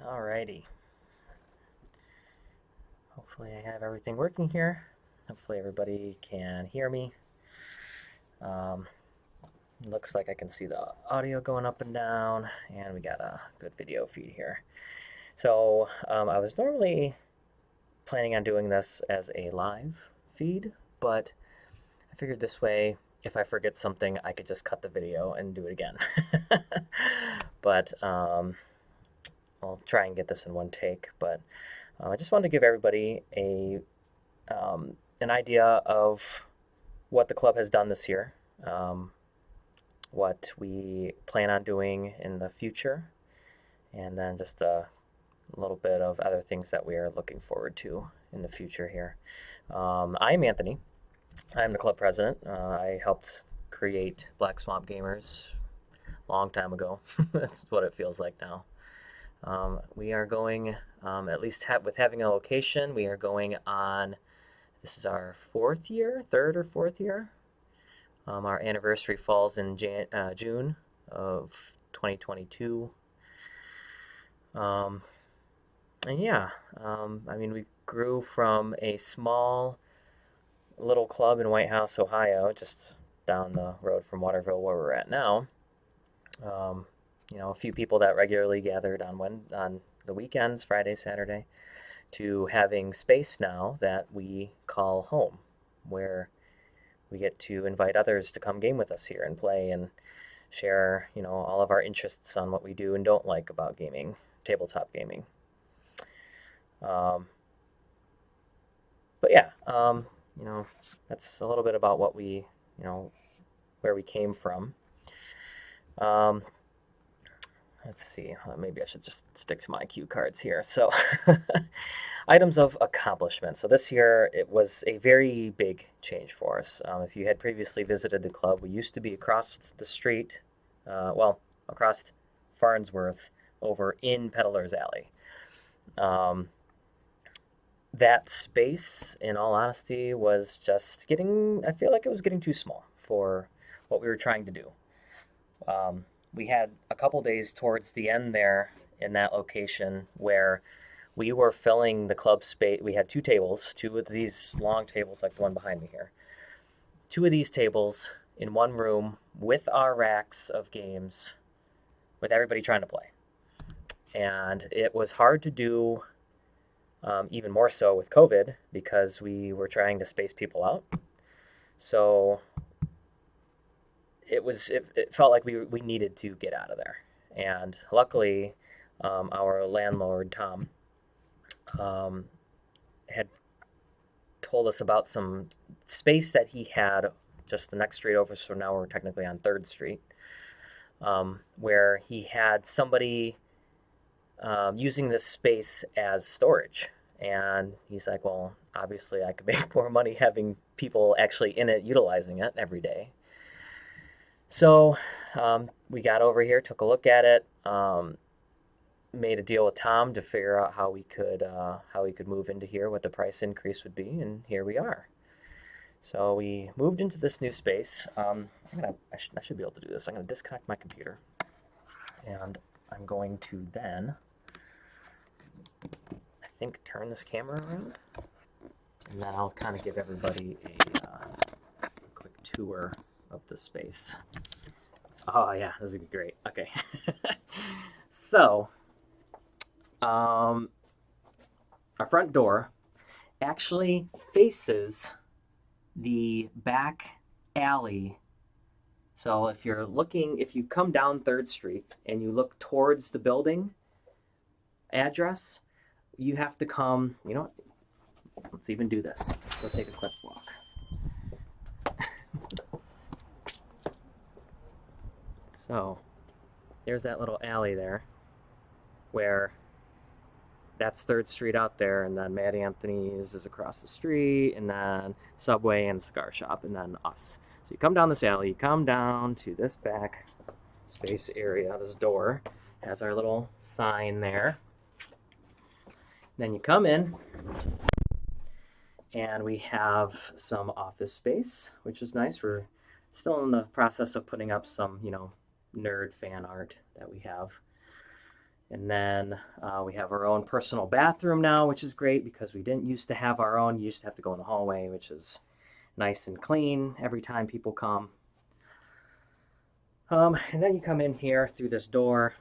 Alrighty. Hopefully I have everything working here. Hopefully everybody can hear me. Um, Looks like I can see the audio going up and down, and we got a good video feed here. So I was normally planning on doing this as a live feed, but I figured this way, if I forget something, I could just cut the video and do it again. But I'll try and get this in one take. But I just wanted to give everybody an idea of what the club has done this year, what we plan on doing in the future, and then just a little bit of other things that we are looking forward to in the future here. I'm Anthony. I'm the club president. I helped create Black Swamp Gamers a long time ago. That's what it feels like now. We are going, at least with having a location, we are going on, this is our third or fourth year. Our anniversary falls in June of 2022. And yeah, we grew from a small little club in White House, Ohio, just down the road from Waterville, where we're at now. A few people that regularly gathered on the weekends, Friday, Saturday, to having space now that we call home, where we get to invite others to come game with us here and play and share, all of our interests on what we do and don't like about gaming, tabletop gaming. But yeah, that's a little bit about what we, where we came from. Let's see, maybe I should just stick to my cue cards here. So, items of accomplishment. So this year, it was a very big change for us. If you had previously visited the club, we used to be across the street, across Farnsworth, over in Peddler's Alley. That space, in all honesty, was just I feel like it was getting too small for what we were trying to do. We had a couple days towards the end there in that location where we were filling the club space. We had two tables, two of these long tables like the one behind me here. Two of these tables in one room with our racks of games with everybody trying to play. And it was hard to do, even more so with COVID, because we were trying to space people out. So it felt like we needed to get out of there. And luckily, our landlord, Tom, had told us about some space that he had just the next street over. So now we're technically on 3rd Street, where he had somebody using this space as storage. And he's like, well, obviously I could make more money having people actually in it utilizing it every day. So we got over here, took a look at it, made a deal with Tom to figure out how we could move into here, what the price increase would be, and here we are. So we moved into this new space. I should be able to do this. I'm going to disconnect my computer, and I'm going to then, I think, turn this camera around, and then I'll kind of give everybody a quick tour of the space. Oh yeah, this is great. Okay. So, our front door actually faces the back alley. So if you come down 3rd Street and you look towards the building address, you have to come, let's even do this. Let's go take a quick walk. So, there's that little alley there, where that's 3rd Street out there, and then Mad Anthony's is across the street, and then Subway and Cigar Shop, and then us. So you come down this alley, you come down to this back space area, this door has our little sign there. Then you come in, and we have some office space, which is nice. We're still in the process of putting up some, nerd fan art that we have. And then we have our own personal bathroom now, which is great because we didn't used to have our own. You used to have to go in the hallway, which is nice and clean every time people come. And then you come in here through this door,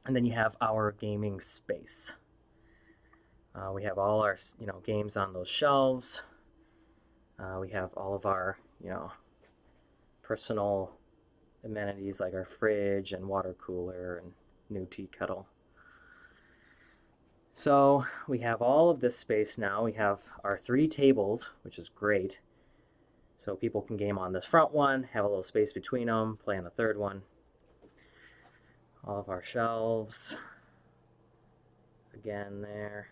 and then you have our gaming space. We have all our games on those shelves. We have all of our personal amenities like our fridge and water cooler and new tea kettle. So we have all of this space now. We have our 3 tables, which is great. So people can game on this front one, have a little space between them, play on the third one. All of our shelves, again there.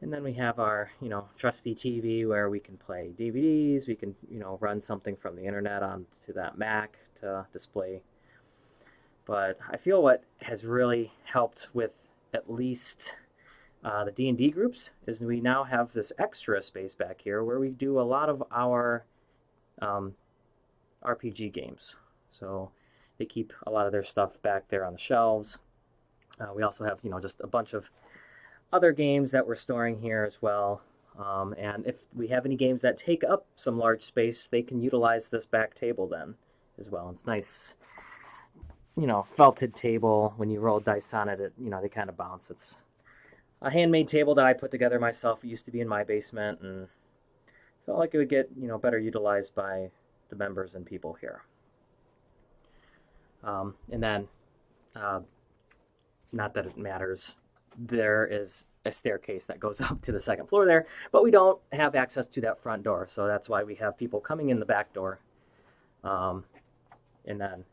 And then we have our, trusty TV where we can play DVDs. We can, run something from the internet onto that Mac to display. But I feel what has really helped with at least the D&D groups is we now have this extra space back here where we do a lot of our RPG games. So they keep a lot of their stuff back there on the shelves. We also have, just a bunch of other games that we're storing here as well. And if we have any games that take up some large space, they can utilize this back table then as well. It's nice, felted table. When you roll dice on it, they kind of bounce. It's a handmade table that I put together myself. It used to be in my basement and felt like it would get, better utilized by the members and people here. And then, not that it matters, there is a staircase that goes up to the second floor there, but we don't have access to that front door, so that's why we have people coming in the back door and then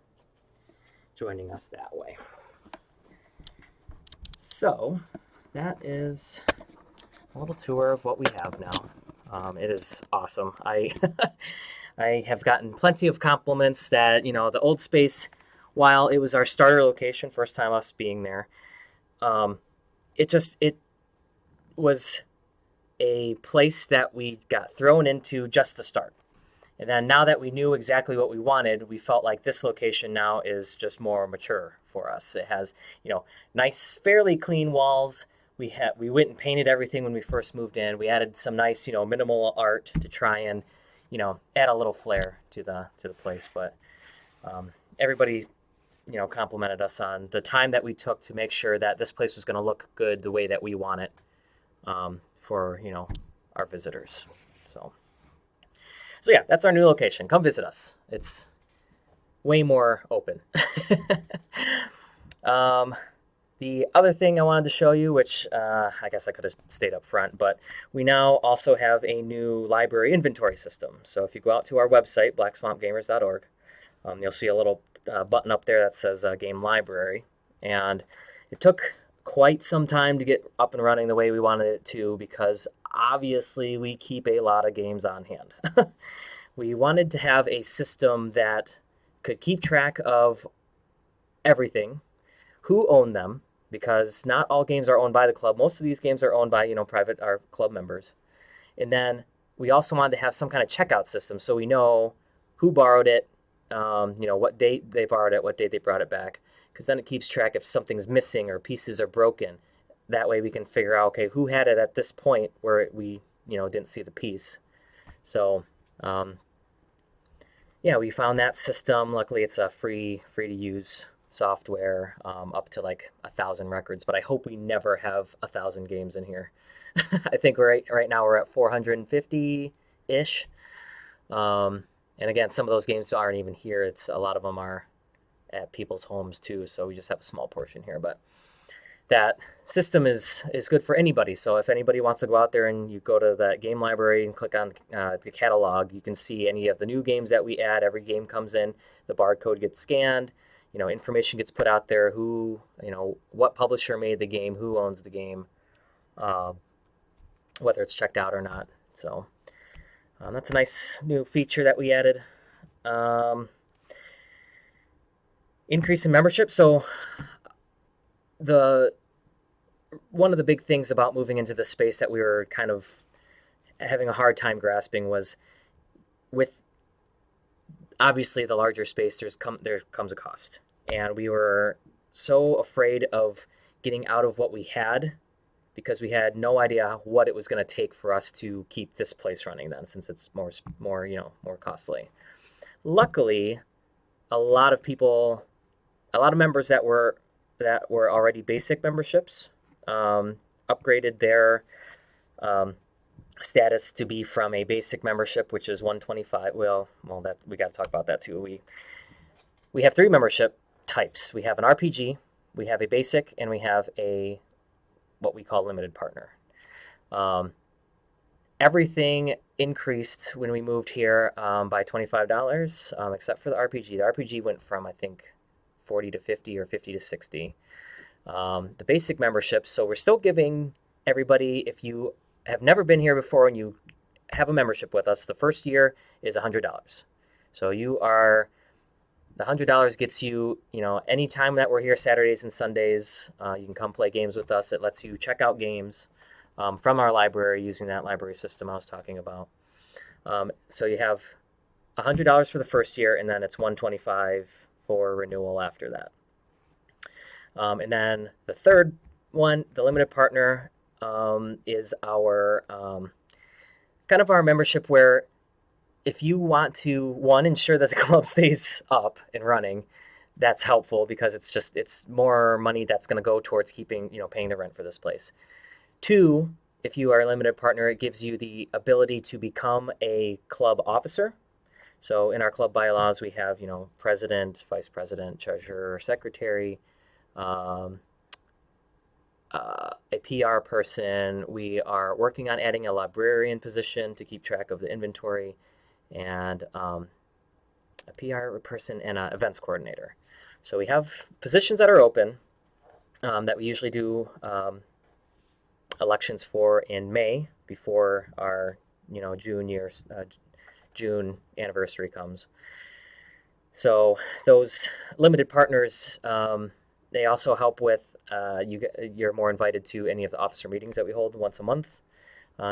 joining us that way. So that is a little tour of what we have now. It is awesome. I have gotten plenty of compliments that the old space, while it was our starter location, first time us being there, it was a place that we got thrown into just to start. And then now that we knew exactly what we wanted, we felt like this location now is just more mature for us. It has, nice, fairly clean walls. We went and painted everything when we first moved in. We added some nice, minimal art to try and, add a little flair to the place. But everybody complimented us on the time that we took to make sure that this place was going to look good the way that we want it for, our visitors. So yeah, that's our new location. Come visit us. It's way more open. The other thing I wanted to show you, which I guess I could have stayed up front, but we now also have a new library inventory system. So if you go out to our website, blackswampgamers.org, you'll see a little button up there that says Game Library. And it took quite some time to get up and running the way we wanted it to because obviously we keep a lot of games on hand. We wanted to have a system that could keep track of everything, who owned them, because not all games are owned by the club. Most of these games are owned by, private or club members. And then we also wanted to have some kind of checkout system so we know who borrowed it, what date they borrowed it, what date they brought it back, because then it keeps track if something's missing or pieces are broken. That way we can figure out, okay, who had it at this point where we, didn't see the piece. So, we found that system. Luckily, it's a free to use software, up to like 1,000 records, but I hope we never have 1,000 games in here. I think right now we're at 450-ish. And again, some of those games aren't even here. A lot of them are at people's homes too, so we just have a small portion here. But that system is good for anybody. So if anybody wants to go out there and you go to that game library and click on the catalog, you can see any of the new games that we add. Every game comes in, the barcode gets scanned, information gets put out there, who, what publisher made the game, who owns the game, whether it's checked out or not. So that's a nice new feature that we added. Increase in membership. So one of the big things about moving into this space that we were kind of having a hard time grasping was with obviously the larger space there comes a cost, and we were so afraid of getting out of what we had because we had no idea what it was going to take for us to keep this place running then, since it's more costly. Luckily, a lot of people, a lot of members that were already basic memberships, upgraded their um, status to be from a basic membership, which is 125. Well, that we got to talk about that too. We have three membership types. We have an RPG, we have a basic, and we have a what we call limited partner. Um, Everything increased when we moved here by $25, except for the RPG. The RPG went from I think 40 to 50 or 50 to 60. The basic membership. So we're still giving everybody, if you have never been here before and you have a membership with us, the first year is $100. So the $100 gets you, any time that we're here, Saturdays and Sundays, you can come play games with us. It lets you check out games from our library using that library system I was talking about. So you have $100 for the first year, and then it's $125 for renewal after that. And then the third one, the limited partner, is our kind of our membership where if you want to, one, ensure that the club stays up and running, that's helpful because it's more money that's going to go towards paying the rent for this place. Two, if you are a limited partner, it gives you the ability to become a club officer. So in our club bylaws, we have, president, vice president, treasurer, secretary, um, a PR person. We are working on adding a librarian position to keep track of the inventory, and a PR person and an events coordinator. So we have positions that are open that we usually do elections for in May before our June anniversary comes. So those limited partners, they also help with you're more invited to any of the officer meetings that we hold once a month,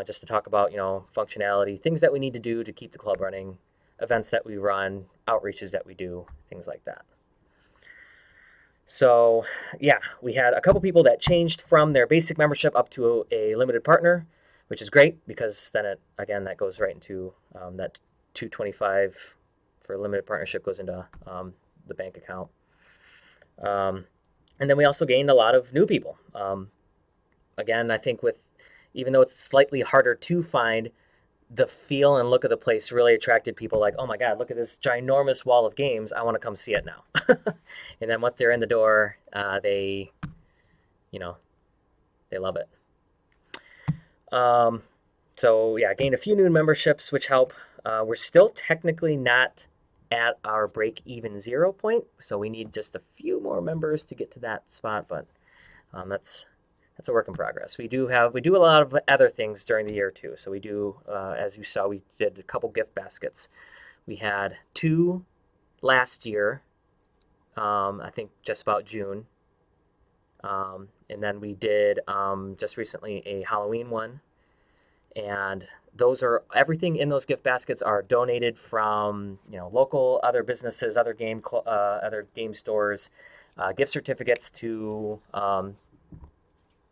just to talk about functionality, things that we need to do to keep the club running, events that we run, outreaches that we do, things like that. So yeah, we had a couple people that changed from their basic membership up to a limited partner, which is great because then that goes right into that $225 for a limited partnership goes into the bank account. And then we also gained a lot of new people. Again, I think even though it's slightly harder to find, the feel and look of the place really attracted people like, oh my God, look at this ginormous wall of games. I want to come see it now. And then once they're in the door, they love it. So yeah, gained a few new memberships, which help. We're still technically not at our break-even 0 point, so we need just a few more members to get to that spot, but that's a work in progress. We do a lot of other things during the year too. So we do, as you saw, we did a couple gift baskets. We had 2 last year, I think just about June, and then we did just recently a Halloween one, and everything in those gift baskets are donated from local other businesses, other game stores, gift certificates to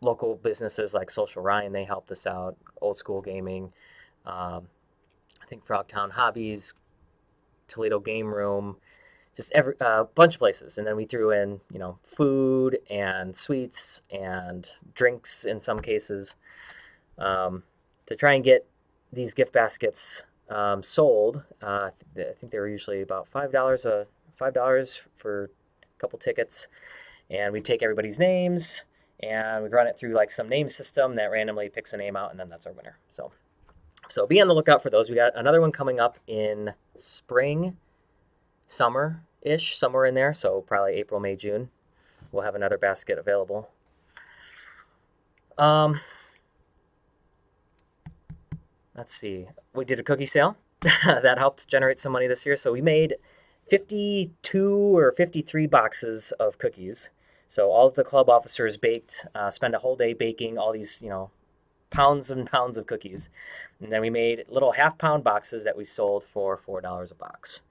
local businesses like Social Ryan. They helped us out. Old School Gaming, I think Frogtown Hobbies, Toledo Game Room, just every bunch of places. And then we threw in food and sweets and drinks in some cases, to try and get these gift baskets sold. I think they were usually about $5 for a couple tickets, and we take everybody's names and we run it through like some name system that randomly picks a name out, and then that's our winner. So be on the lookout for those. We got another one coming up in spring, summer-ish, somewhere in there. So probably April, May, June. We'll have another basket available. Let's see. We did a cookie sale that helped generate some money this year. So we made 52 or 53 boxes of cookies. So all of the club officers spent a whole day baking all these, pounds and pounds of cookies. And then we made little half-pound boxes that we sold for $4 a box.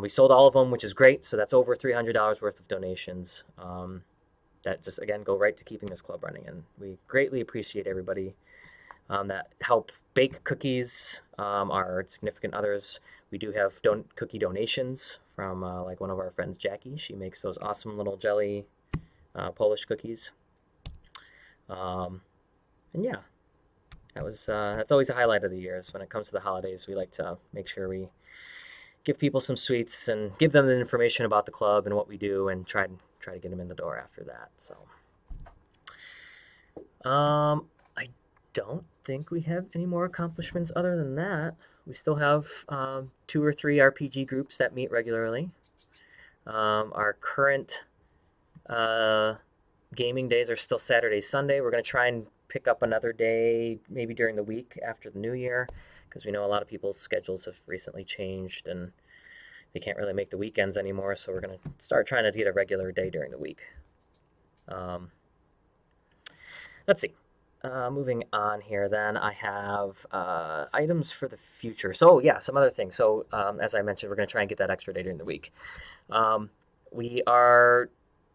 We sold all of them, which is great. So that's over $300 worth of donations. That just, again, go right to keeping this club running. And we greatly appreciate everybody that help bake cookies, our significant others. We do have cookie donations from like one of our friends, Jackie. She makes those awesome little jelly Polish cookies. And yeah, that's always a highlight of the years. When it comes to the holidays, we like to make sure we give people some sweets and give them the information about the club and what we do, and try to get them in the door after that. So, I don't think we have any more accomplishments other than that. We still have 2 or 3 RPG groups that meet regularly. Our current gaming days are still Saturday, Sunday. We're going to try and pick up another day, maybe during the week after the new year, because we know a lot of people's schedules have recently changed and they can't really make the weekends anymore. So we're going to start trying to get a regular day during the week. Let's see. Moving on here, then I have items for the future. So yeah, some other things. So as I mentioned, we're going to try and get that extra day during the week. We are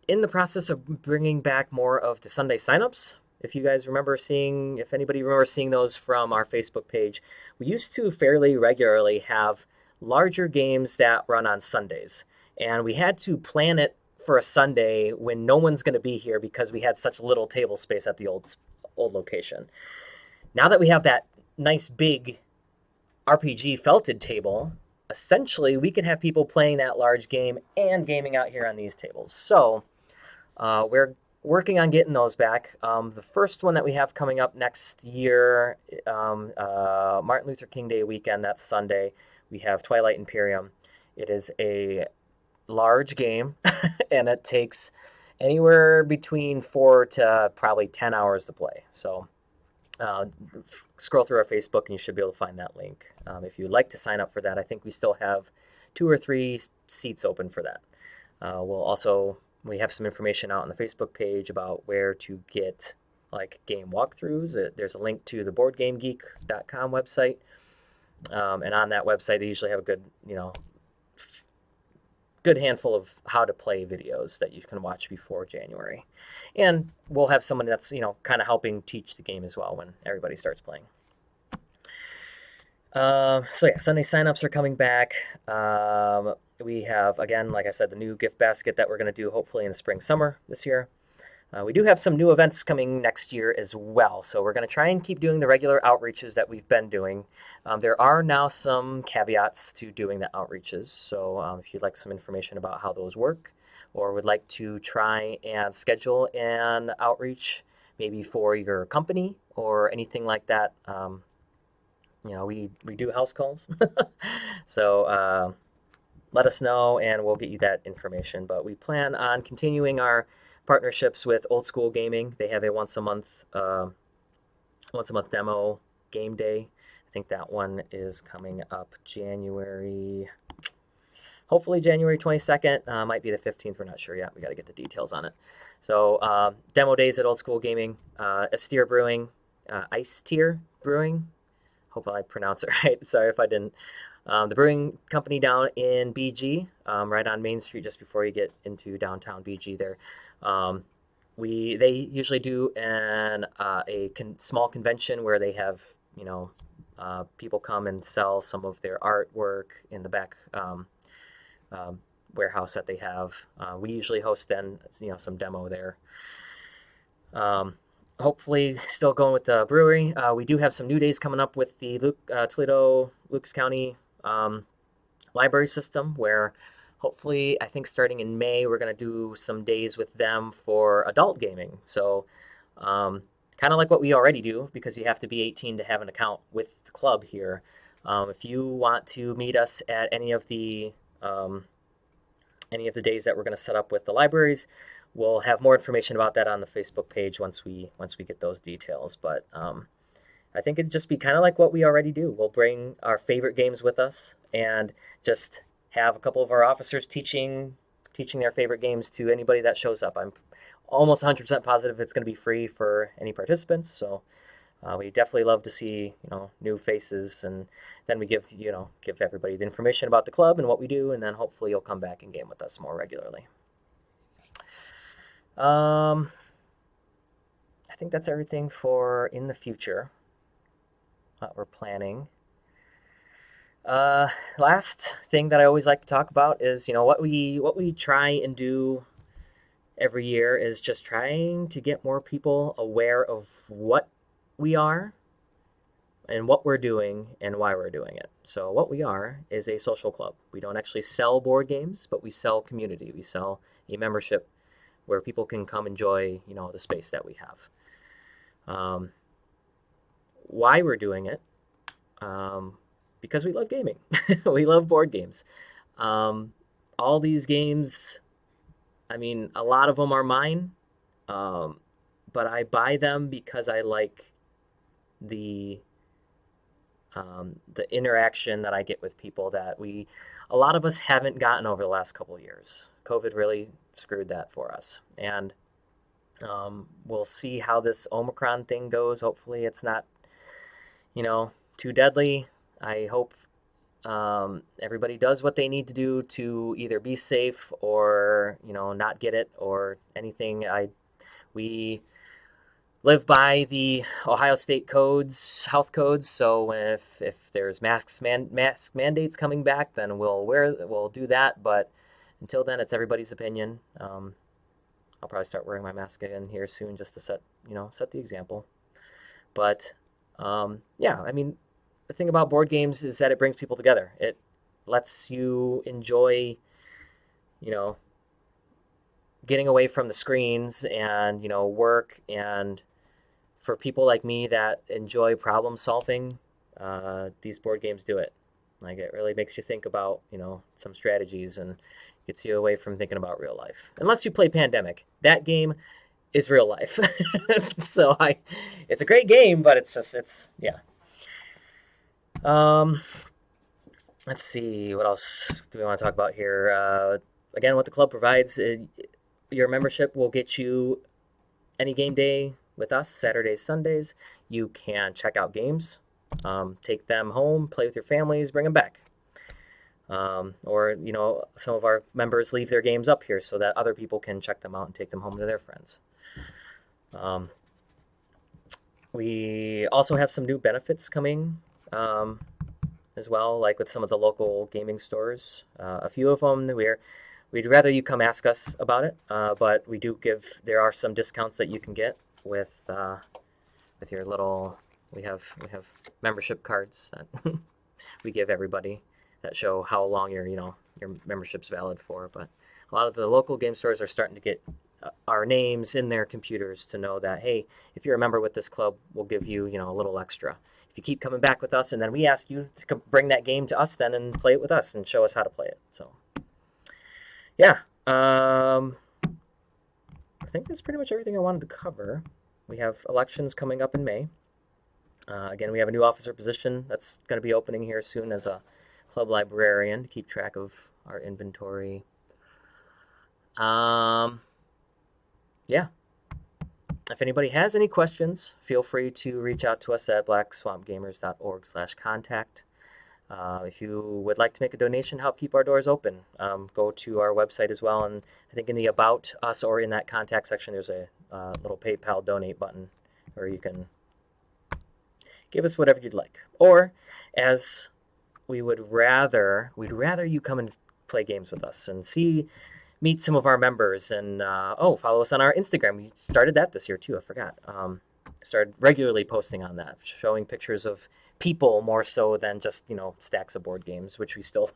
in the process of bringing back more of the Sunday signups. If anybody remembers seeing those from our Facebook page, we used to fairly regularly have larger games that run on Sundays. And we had to plan it for a Sunday when no one's going to be here because we had such little table space at the old location. Now that we have that nice big RPG felted table, essentially we can have people playing that large game and gaming out here on these tables. So we're working on getting those back. The first one that we have coming up next year, Martin Luther King Day weekend, that's Sunday, we have Twilight Imperium. It is a large game, and it takes anywhere between 4 to probably 10 hours to play. So scroll through our Facebook and you should be able to find that link. If you'd like to sign up for that, I think we still have 2 or 3 seats open for that. We have some information out on the Facebook page about where to get like game walkthroughs. There's a link to the BoardGameGeek.com website. And on that website, they usually have a good handful of how to play videos that you can watch before January. And we'll have someone that's, kind of helping teach the game as well when everybody starts playing. Sunday signups are coming back. We have, again, like I said, the new gift basket that we're going to do hopefully in the spring, summer this year. We do have some new events coming next year as well. So we're going to try and keep doing the regular outreaches that we've been doing. There are now some caveats to doing the outreaches. So if you'd like some information about how those work, or would like to try and schedule an outreach maybe for your company or anything like that, we do house calls. So let us know and we'll get you that information. But we plan on continuing our partnerships with Old School Gaming. They have a once a month demo game day. I think that one is coming up hopefully January 22nd. Might be the 15th. We're not sure yet. We got to get the details on it. So demo days at Old School Gaming. Estier Brewing, Ice Tier Brewing. Hope I pronounced it right. Sorry if I didn't. The brewing company down in BG, right on Main Street, just before you get into downtown BG there. They usually do a small convention where they have people come and sell some of their artwork in the back warehouse that they have. We usually host then some demo there. Hopefully still going with the brewery. We do have some new days coming up with the Toledo Lucas County library system, where hopefully, I think starting in May, we're going to do some days with them for adult gaming. So kind of like what we already do, because you have to be 18 to have an account with the club here. If you want to meet us at any of the days that we're going to set up with the libraries, we'll have more information about that on the Facebook page once we get those details. But I think it'd just be kind of like what we already do. We'll bring our favorite games with us and just have a couple of our officers teaching their favorite games to anybody that shows up. I'm almost 100% positive it's going to be free for any participants. So We definitely love to see, new faces, and then we give everybody the information about the club and what we do, and then hopefully you'll come back and game with us more regularly. I think that's everything for in the future that we're planning. Last thing that I always like to talk about is, what we try and do every year is just trying to get more people aware of what we are and what we're doing and why we're doing it. So what we are is a social club. We don't actually sell board games, but we sell community. We sell a membership where people can come enjoy, the space that we have. Why we're doing it? Because we love gaming. We love board games. All these games, I mean, a lot of them are mine, but I buy them because I like the the interaction that I get with people that a lot of us haven't gotten over the last couple of years. COVID really screwed that for us, and we'll see how this Omicron thing goes. Hopefully, it's not, too deadly. I hope everybody does what they need to do to either be safe or not get it or anything. We live by the Ohio State health codes. So if there's mask mandates coming back, then we'll do that. But until then, it's everybody's opinion. I'll probably start wearing my mask again here soon, just to set the example. But yeah, I mean, the thing about board games is that it brings people together. It lets you enjoy, getting away from the screens and work, and for people like me that enjoy problem solving, these board games do it. Like, it really makes you think about some strategies and gets you away from thinking about real life. Unless you play Pandemic, that game is real life. So it's a great game, but it's yeah. Let's see, what else do we want to talk about here? Again, what the club provides, your membership will get you any game day with us, Saturdays, Sundays. You can check out games, take them home, play with your families, bring them back. Or, some of our members leave their games up here so that other people can check them out and take them home to their friends. We also have some new benefits coming as well, like with some of the local gaming stores. A few of them, we'd rather you come ask us about it, but there are some discounts that you can get with your little, we have membership cards that we give everybody that show how long your membership's valid for. But a lot of the local game stores are starting to get our names in their computers to know that, hey, if you're a member with this club, we'll give you a little extra. If you keep coming back with us, and then we ask you to bring that game to us then and play it with us and show us how to play it. So yeah, I think that's pretty much everything I wanted to cover. We have elections coming up in May. Again, we have a new officer position that's going to be opening here soon as a club librarian to keep track of our inventory. Yeah. If anybody has any questions, feel free to reach out to us at blackswampgamers.org/contact. If you would like to make a donation, help keep our doors open, go to our website as well. And I think in the About Us or in that contact section, there's a little PayPal donate button where you can give us whatever you'd like. Or, as we'd rather you come and play games with us and meet some of our members, and follow us on our Instagram. We started that this year too, I forgot. Started regularly posting on that, showing pictures of people more so than just stacks of board games, which we still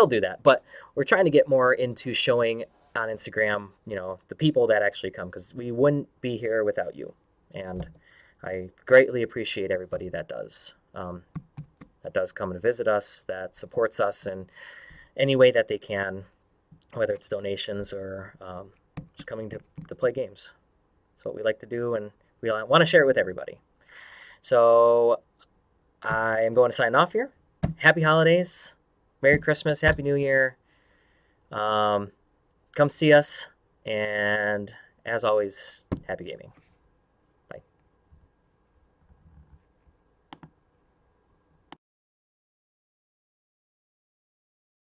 do that, but we're trying to get more into showing on Instagram the people that actually come, because we wouldn't be here without you, and I greatly appreciate everybody that does come and visit us, that supports us in any way that they can, whether it's donations or just coming to play games. That's what we like to do, and we want to share it with everybody. So I am going to sign off here. Happy holidays, Merry Christmas, Happy New Year. Come see us, and as always, happy gaming.